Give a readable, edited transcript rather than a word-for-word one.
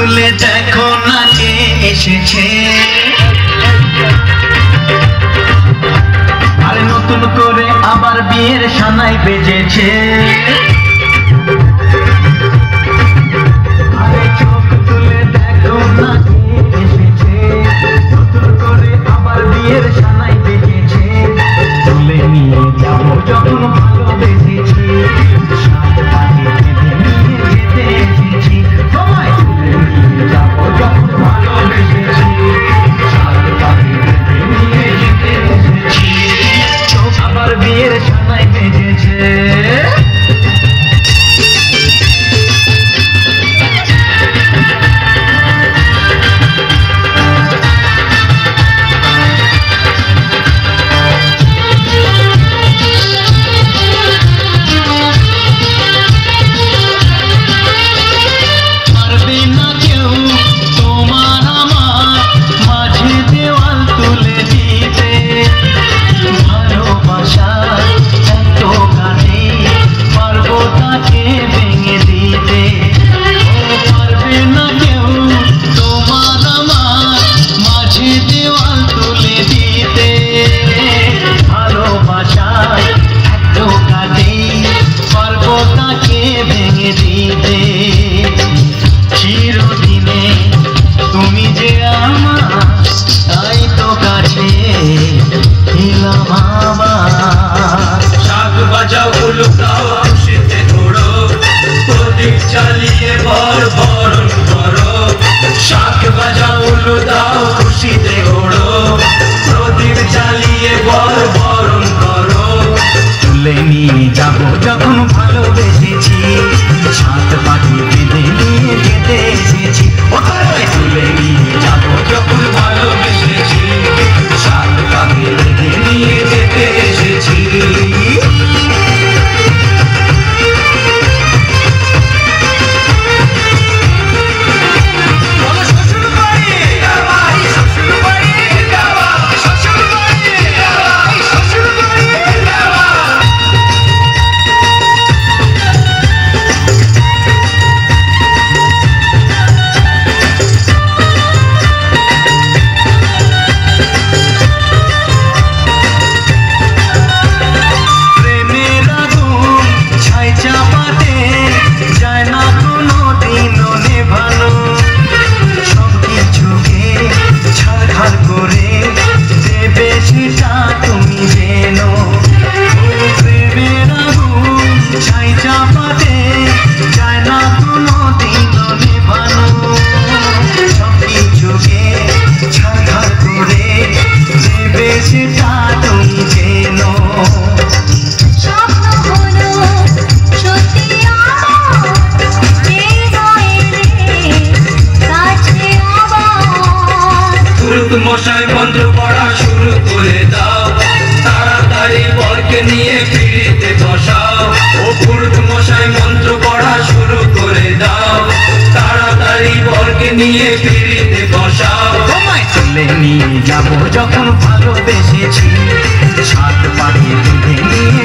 তুলে দেখো না কে এসেছে, আরে নতুন করে আবার বিয়ের সানাই বেজেছে। আরে চোখ তুলে দেখো না কে এসেছে, নতুন করে আবার বিয়ের সানাই বেজেছে। তুলে নিয়ে যাবো যখন ভালোবেসেছি, সাত পাখি বেঁধে নিয়ে যেতে এসেছি। সবাই তুলে নিয়ে যাবো যখন ভালোবেসেছি, সাত পাখি বেঁধে নিয়ে যেতে এসেছি। চোখ আবার বিয়ের সানাই বেজেছে। চালিয়ে বর বরণ করো, শাক বাজাও উলু দাও খুশিতে ওড়ো, প্রদীপ জ্বালিয়ে বর বরণ করো। তুলে নিয়ে যাবো যখন ভালোবেসেছি, সাত পাখি বেঁধে নিয়ে যেতে এসেছি। তুলে নিয়ে যাবো যখন ভালোবেসেছি, সাত পাখি বেঁধে নিয়ে যেতে এসেছি। মশাই মন্ত্র পড়া শুরু করে দাও, তাড়াতাড়ি বরকে নিয়ে পিড়িতে বসাও। ও পুরুত মশাই মন্ত্র পড়া শুরু করে দাও, তাড়াতাড়ি বরকে নিয়ে পিড়িতে বসাও। তুলে নিয়ে যাবো যখন ভালোবেসেছি, সাত পাখি বেঁধে নিয়ে